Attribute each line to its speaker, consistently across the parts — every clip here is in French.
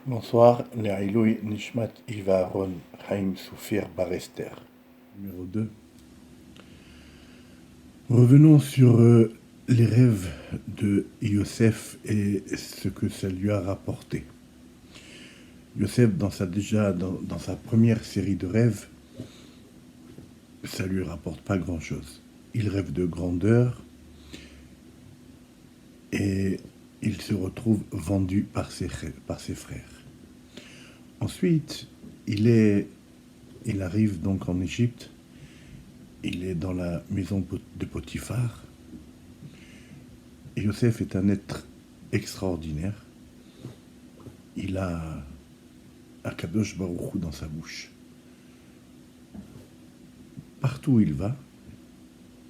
Speaker 1: Bonsoir, Le'iloui Nishmat Iva Aaron Chaim Soufir Barester. Numéro 2. Revenons sur les rêves de Yosef et ce que ça lui a rapporté. Yosef, dans sa première série de rêves, ça lui rapporte pas grand-chose. Il rêve de grandeur et il se retrouve vendu par ses frères. Ensuite, il arrive donc en Égypte, il est dans la maison de Potiphar. Et Yosef est un être extraordinaire. Il a Akadosh Baruch Hu dans sa bouche. Partout où il va,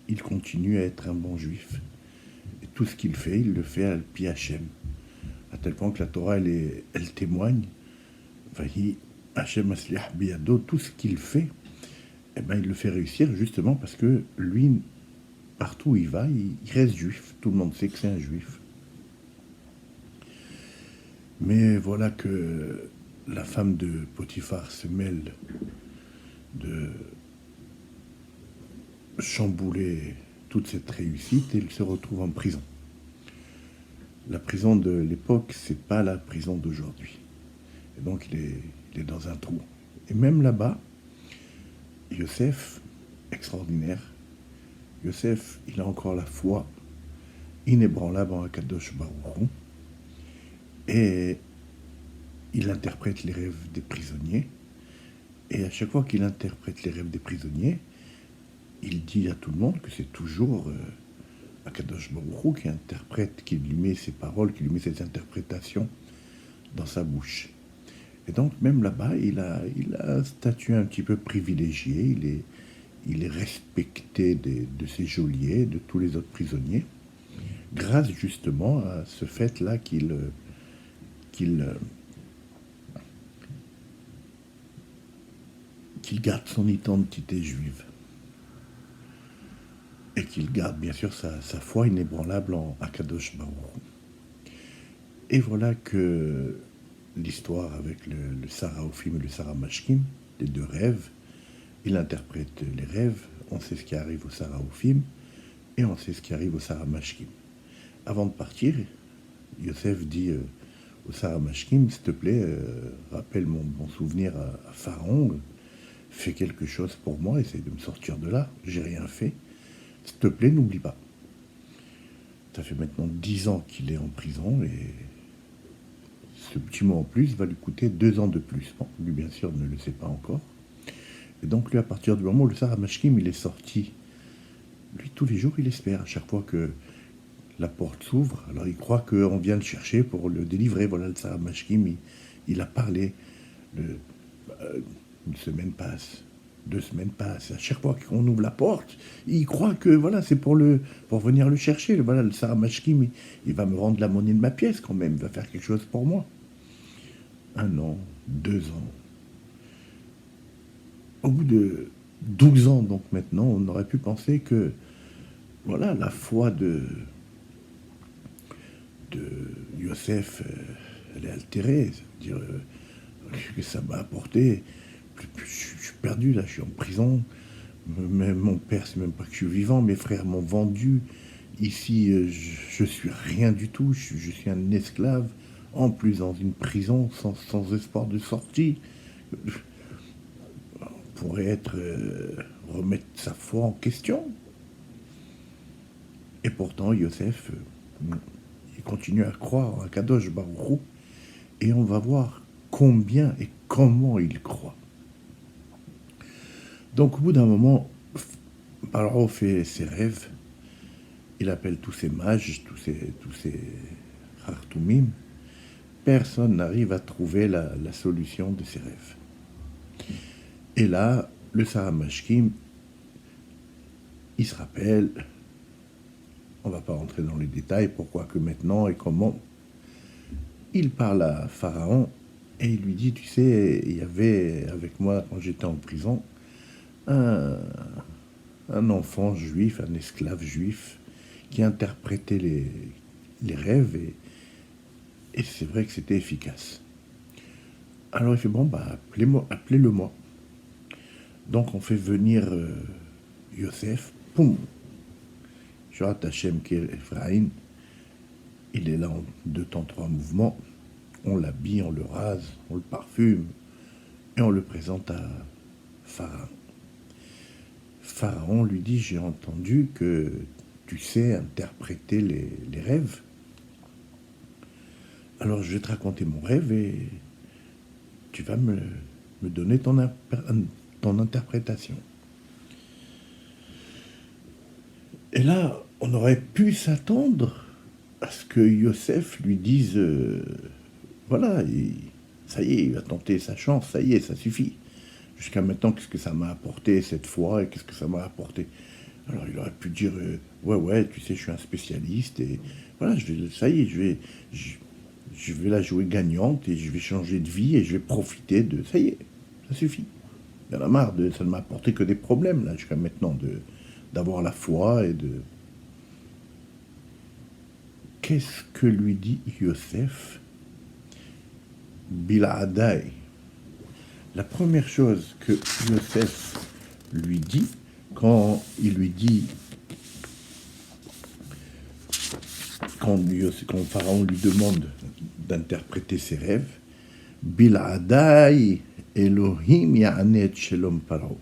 Speaker 1: il continue à être un bon juif. Et tout ce qu'il fait, il le fait à Pi Hachem. À tel point que la Torah, elle témoigne. Vahi Hachem Asliach Biyado, tout ce qu'il fait, eh ben, il le fait réussir justement parce que lui, partout où il va, il reste juif. Tout le monde sait que c'est un juif. Mais voilà que la femme de Potiphar se mêle de chambouler toute cette réussite et il se retrouve en prison. La prison de l'époque, c'est pas la prison d'aujourd'hui. Et donc il est dans un trou. Et même là-bas, Yosef, extraordinaire, Yosef, il a encore la foi inébranlable en Akadosh Baruch Hu. Et il interprète les rêves des prisonniers. Et à chaque fois qu'il interprète les rêves des prisonniers, il dit à tout le monde que c'est toujours Akadosh Baruch Hu qui interprète, qui lui met ses paroles, qui lui met ses interprétations dans sa bouche. Et donc même là-bas, il a un statut un petit peu privilégié, il est respecté de ses geôliers, de tous les autres prisonniers, grâce justement à ce fait-là qu'il garde son identité juive. Et qu'il garde bien sûr sa foi inébranlable en Akadosh Baruch Hu. Et voilà que l'histoire avec le Sarah Ophim et le Sarah Mashkim, les deux rêves, il interprète les rêves, on sait ce qui arrive au Sarah Ophim et on sait ce qui arrive au Sarah Mashkim. Avant de partir, Yosef dit au Sarah Mashkim, s'il te plaît, rappelle mon souvenir à Pharaon, fais quelque chose pour moi, essaye de me sortir de là, j'ai rien fait. S'il te plaît, n'oublie pas. Ça fait maintenant 10 ans qu'il est en prison et ce petit mot en plus va lui coûter 2 ans de plus. Bon, lui, bien sûr, ne le sait pas encore. Et donc, lui, à partir du moment où le Sarah Mashkim, il est sorti, lui, tous les jours, il espère. À chaque fois que la porte s'ouvre, alors il croit qu'on vient le chercher pour le délivrer. Voilà, le Sarah Mashkim, il a parlé. Une semaine passe. 2 semaines passent. À chaque fois qu'on ouvre la porte, il croit que voilà, c'est pour venir le chercher. Voilà, le Sarah Mashkim, il va me rendre la monnaie de ma pièce quand même, il va faire quelque chose pour moi. 1 an, 2 ans. Au bout de 12 ans, donc maintenant, on aurait pu penser que voilà, la foi de Yosef, elle est altérée. C'est-à-dire que ça m'a apporté. Je suis perdu là, je suis en prison. Même mon père, c'est même pas que je suis vivant, mes frères m'ont vendu. Ici, je suis rien du tout, je suis un esclave, en plus dans une prison sans espoir de sortie. On pourrait remettre sa foi en question. Et pourtant, Yosef, il continue à croire à Kadosh Baruch Hu, et on va voir combien et comment il croit. Donc au bout d'un moment, Paro fait ses rêves, il appelle tous ses mages, tous ses Hartoumim. Personne n'arrive à trouver la solution de ses rêves. Et là, le Sarah Mashkim, il se rappelle, on ne va pas rentrer dans les détails, pourquoi que maintenant et comment. Il parle à Pharaon et il lui dit, tu sais, il y avait avec moi, quand j'étais en prison, un enfant juif, un esclave juif, qui interprétait les rêves, et c'est vrai que c'était efficace. Alors il fait, bon, bah, appelez-le-moi. Donc on fait venir Yosef, poum, Shurat Hashem Kel Ephraim, il est là en 2 temps, 3 mouvements, on l'habille, on le rase, on le parfume, et on le présente à Pharaon. Pharaon lui dit, j'ai entendu que tu sais interpréter les rêves. Alors je vais te raconter mon rêve et tu vas me donner ton interprétation. Et là, on aurait pu s'attendre à ce que Yosef lui dise, voilà, ça y est, il va tenter sa chance, ça y est, ça suffit. Jusqu'à maintenant, qu'est-ce que ça m'a apporté cette fois et qu'est-ce que ça m'a apporté? Alors il aurait pu dire, ouais, tu sais, je suis un spécialiste et voilà, ça y est, je vais la jouer gagnante et je vais changer de vie et je vais profiter de... Ça y est, ça suffit. Il y en a marre, ça ne m'a apporté que des problèmes, là, jusqu'à maintenant, d'avoir la foi et de... Qu'est-ce que lui dit Yosef? Bil'adai. La première chose que Yosef lui dit, quand il lui dit, quand Pharaon lui demande d'interpréter ses rêves, Bil'adai Elohim ya'anet shelom paro.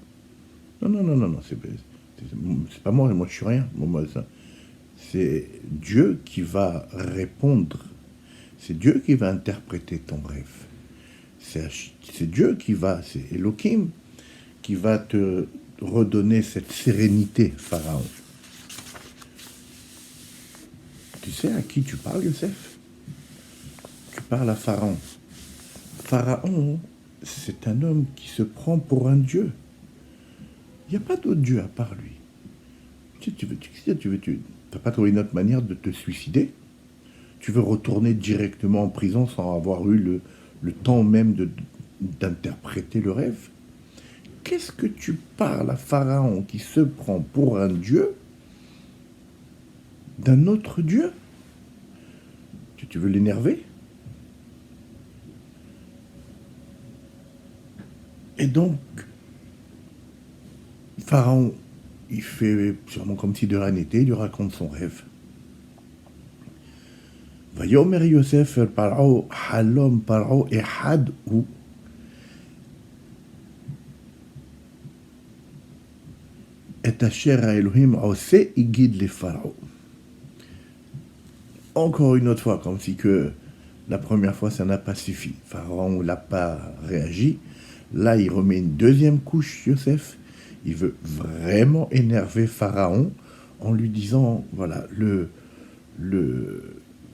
Speaker 1: Non, c'est pas moi je suis rien. C'est Dieu qui va répondre, c'est Dieu qui va interpréter ton rêve. C'est Dieu c'est Elohim qui va te redonner cette sérénité, Pharaon. Tu sais à qui tu parles, Yosef? Tu parles à Pharaon. Pharaon, c'est un homme qui se prend pour un dieu. Il n'y a pas d'autre dieu à part lui. Tu n'as pas trouvé une autre manière de te suicider? Tu veux retourner directement en prison sans avoir eu le temps même d'interpréter le rêve? Qu'est-ce que tu parles à Pharaon qui se prend pour un dieu d'un autre dieu? Tu veux l'énerver? Et donc, Pharaon, il fait sûrement comme si de rien n'était, il lui raconte son rêve. ויאמר יוסף אל פרעה חלום פרעה אחד הוא את אשר האלוהים עושה הגיד לפרעה. Encore une autre fois, comme si que la première fois ça n'a pas suffi. Pharaon n'a pas réagi. Là, il remet une deuxième couche, Yosef. Il veut vraiment énerver Pharaon en lui disant, voilà, le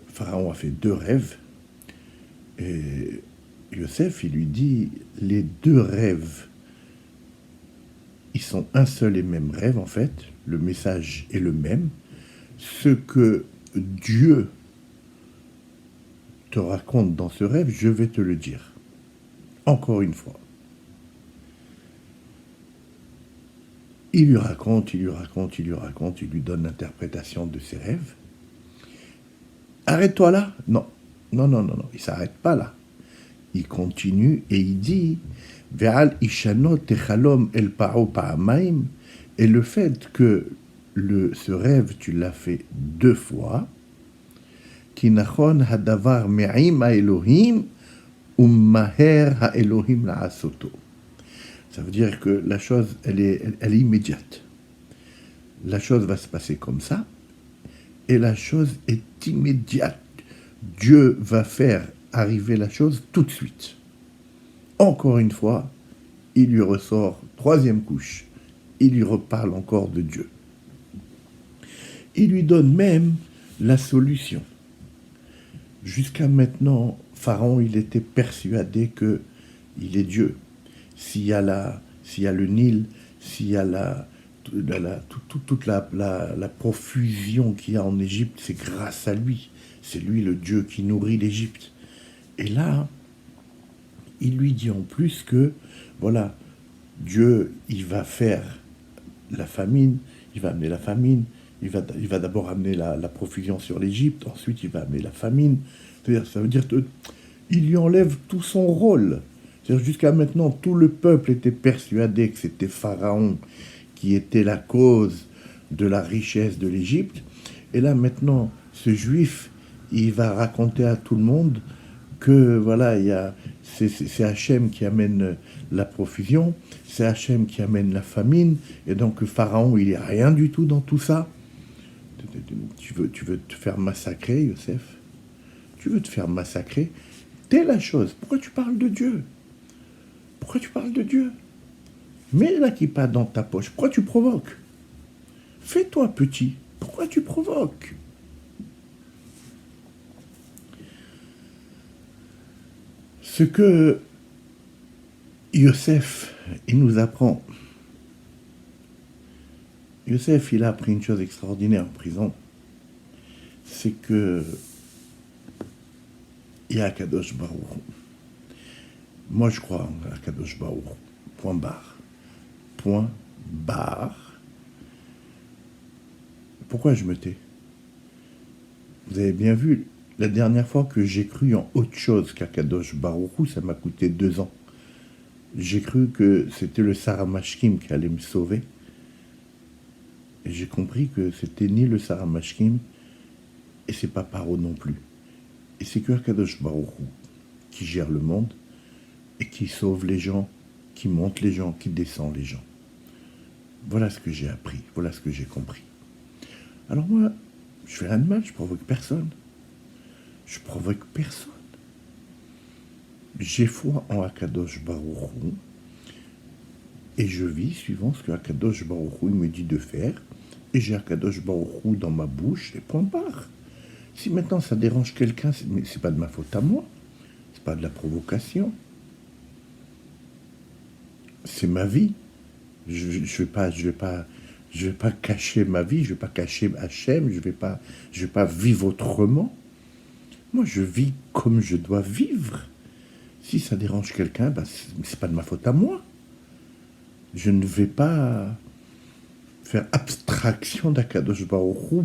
Speaker 1: Pharaon a fait 2 rêves. Et Yosef, il lui dit, les 2 rêves, ils sont un seul et même rêve, en fait. Le message est le même. Ce que Dieu te raconte dans ce rêve, je vais te le dire. Encore une fois. Il lui raconte, il lui donne l'interprétation de ses rêves. Arrête-toi là? Non, il ne s'arrête pas là. Il continue et il dit, Ve'al ishanot techalom el paro pa'amaim, et le fait que ce rêve, tu l'as fait 2 fois, ki nachon hadavar me'im ha'elohim, ummaher ha'elohim la'asoto. Ça veut dire que la chose, elle est immédiate. La chose va se passer comme ça, et la chose est immédiate. Dieu va faire arriver la chose tout de suite. Encore une fois, il lui ressort 3e couche. Il lui reparle encore de Dieu. Il lui donne même la solution. Jusqu'à maintenant, Pharaon, il était persuadé qu'il est Dieu. S'il y a le Nil, s'il y a toute la profusion qu'il y a en Égypte, c'est grâce à lui. C'est lui le Dieu qui nourrit l'Égypte. Et là, il lui dit en plus que, voilà, Dieu, il va faire la famine, il va amener la famine, il va d'abord amener la profusion sur l'Égypte, ensuite il va amener la famine. C'est-à-dire, ça veut dire qu'il lui enlève tout son rôle. C'est-à-dire, jusqu'à maintenant, tout le peuple était persuadé que c'était Pharaon qui était la cause de la richesse de l'Égypte. Et là, maintenant, ce juif, il va raconter à tout le monde que voilà, c'est Hachem qui amène la profusion, c'est Hachem qui amène la famine, et donc Pharaon, il n'est rien du tout dans tout ça. Tu veux te faire massacrer, Youssef? Tu veux te faire massacrer? T'es la chose. Pourquoi tu parles de Dieu? Pourquoi tu parles de Dieu? Mets la kippa dans ta poche. Pourquoi tu provoques? Fais-toi petit. Pourquoi tu provoques? Ce que Youssef, il nous apprend. Youssef, il a appris une chose extraordinaire en prison. C'est que il y a Akadosh Baruch Hu. Moi, je crois en Akadosh Baruch Hu. Point barre. Point barre. Pourquoi je me tais? Vous avez bien vu, la dernière fois que j'ai cru en autre chose qu'Akadosh Baruch Hu, ça m'a coûté 2 ans. J'ai cru que c'était le Sarah Mashkim qui allait me sauver. Et j'ai compris que c'était ni le Sarah Mashkim, et c'est pas Paro non plus. Et c'est que Akadosh Baruch Hu qui gère le monde, et qui sauve les gens, qui monte les gens, qui descend les gens. Voilà ce que j'ai appris, voilà ce que j'ai compris. Alors moi, je fais rien de mal, je provoque personne. Je provoque personne. J'ai foi en Akadosh Baruch Hu, et je vis suivant ce que Akadosh Baruch Hu me dit de faire, et j'ai Akadosh Baruch Hu dans ma bouche, et point barre. Si maintenant ça dérange quelqu'un, c'est pas de ma faute à moi, c'est pas de la provocation. C'est ma vie. Je vais pas cacher ma vie, je vais pas cacher Hachem, je vais pas vivre autrement. Moi, je vis comme je dois vivre. Si ça dérange quelqu'un, ben, c'est pas de ma faute à moi. Je ne vais pas faire abstraction d'Akadosh Baruch Hu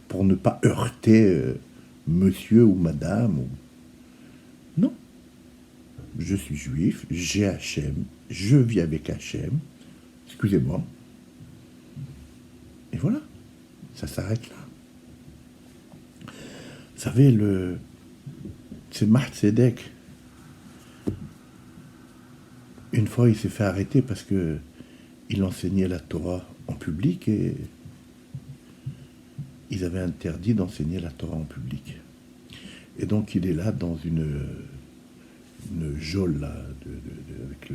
Speaker 1: pour ne pas heurter monsieur ou madame. Non. Je suis juif, j'ai Hachem, je vis avec Hachem. Excusez-moi. Et voilà. Ça s'arrête là. Vous savez, c'est Tzedek. Une fois, il s'est fait arrêter parce que il enseignait la Torah en public et ils avaient interdit d'enseigner la Torah en public. Et donc, il est là dans une geôle là, avec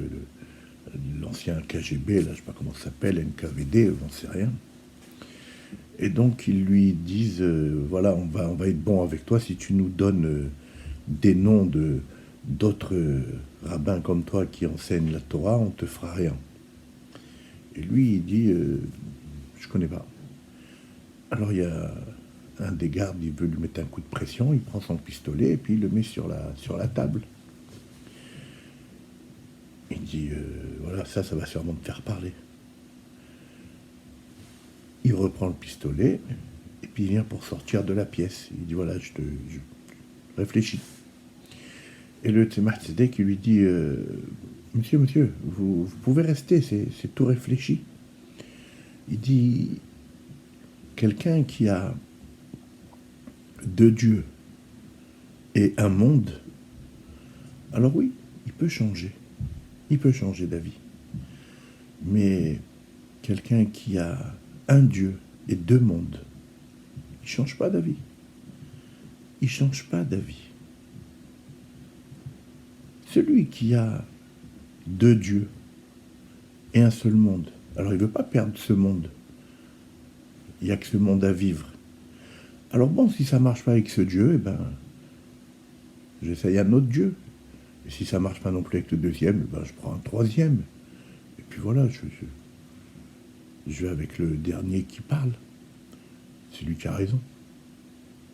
Speaker 1: l'ancien KGB, là, je ne sais pas comment ça s'appelle, NKVD, j'en sais rien. Et donc, ils lui disent, voilà, on va être bon avec toi si tu nous donnes des noms d'autres rabbins comme toi qui enseignent la Torah, on te fera rien. Et lui, il dit, je connais pas. Alors, il y a un des gardes, il veut lui mettre un coup de pression, il prend son pistolet et puis il le met sur la table. Il dit, voilà, ça va sûrement te faire parler. Il reprend le pistolet, et puis il vient pour sortir de la pièce. Il dit, voilà, je réfléchis. Et le Tzemach Tzedek, il lui dit, monsieur, vous pouvez rester, c'est tout réfléchi. Il dit, quelqu'un qui a 2 dieux et un monde, alors oui, il peut changer. Il peut changer d'avis. Mais quelqu'un qui a un Dieu et 2 mondes, il ne change pas d'avis. Il ne change pas d'avis. Celui qui a 2 dieux et un seul monde, alors il ne veut pas perdre ce monde. Il n'y a que ce monde à vivre. Alors bon, si ça ne marche pas avec ce Dieu, eh ben, j'essaye un autre Dieu. Et si ça ne marche pas non plus avec le 2e, eh ben, je prends un 3e. Et puis voilà, je vais avec le dernier qui parle. C'est lui qui a raison.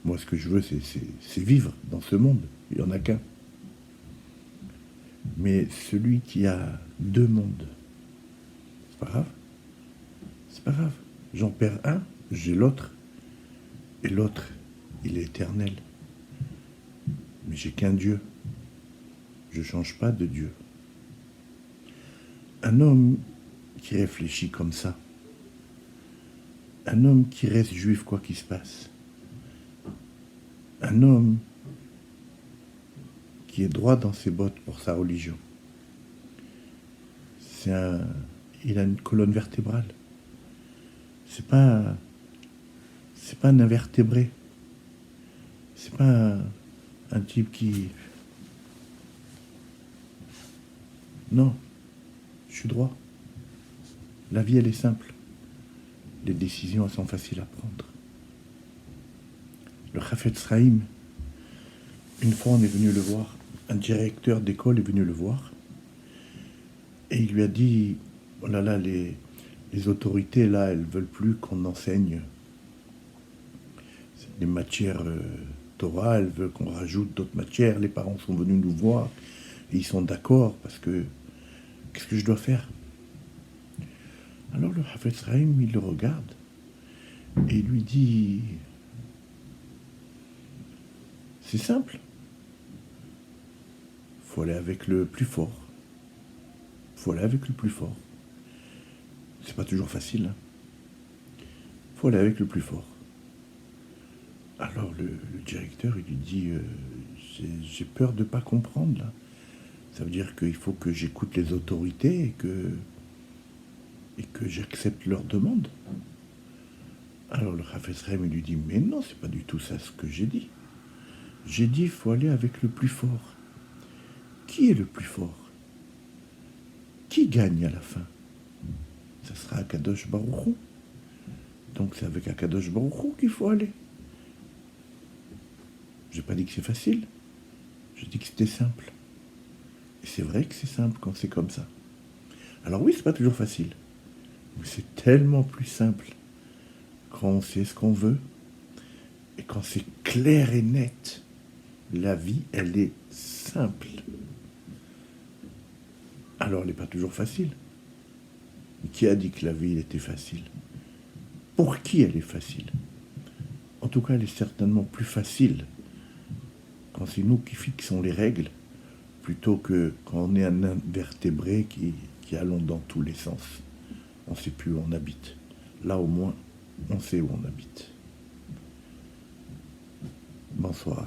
Speaker 1: Moi, ce que je veux, c'est vivre dans ce monde. Il n'y en a qu'un. Mais celui qui a 2 mondes, c'est pas grave. C'est pas grave. J'en perds un, j'ai l'autre. Et l'autre, il est éternel. Mais j'ai qu'un Dieu. Je ne change pas de Dieu. Un homme qui réfléchit comme ça, un homme qui reste juif quoi qu'il se passe, un homme qui est droit dans ses bottes pour sa religion, il a une colonne vertébrale. C'est pas, c'est pas un invertébré. C'est pas un type qui... Non, je suis droit. La vie, elle est simple. Les décisions, elles sont faciles à prendre. Le Chafetz Chaim, une fois, on est venu le voir. Un directeur d'école est venu le voir. Et il lui a dit, oh là là, les autorités, là, elles veulent plus qu'on enseigne les matières Torah, elles veulent qu'on rajoute d'autres matières. Les parents sont venus nous voir et ils sont d'accord parce que qu'est-ce que je dois faire? Alors le Chafetz Chaim, il le regarde et il lui dit, c'est simple, faut aller avec le plus fort. Faut aller avec le plus fort. C'est pas toujours facile. Hein. Faut aller avec le plus fort. Alors le directeur, il lui dit, j'ai peur de ne pas comprendre là. Ça veut dire qu'il faut que j'écoute les autorités et que j'accepte leurs demandes. Alors le Chafetz Chaim, il lui dit, mais non, c'est pas du tout ça ce que j'ai dit. J'ai dit, il faut aller avec le plus fort. Qui est le plus fort? Qui gagne à la fin? Ça sera Akadosh Baruch Hu. Donc c'est avec Akadosh Baruch Hu qu'il faut aller. J'ai pas dit que c'est facile. J'ai dit que c'était simple. Et c'est vrai que c'est simple quand c'est comme ça. Alors oui, c'est pas toujours facile. Mais c'est tellement plus simple quand on sait ce qu'on veut et quand c'est clair et net. La vie, elle est simple. Alors elle n'est pas toujours facile. Mais qui a dit que la vie, elle était facile? Pour qui elle est facile? En tout cas, elle est certainement plus facile quand c'est nous qui fixons les règles plutôt que quand on est un invertébré qui allons dans tous les sens. On ne sait plus où on habite. Là, au moins, on sait où on habite. Bonsoir.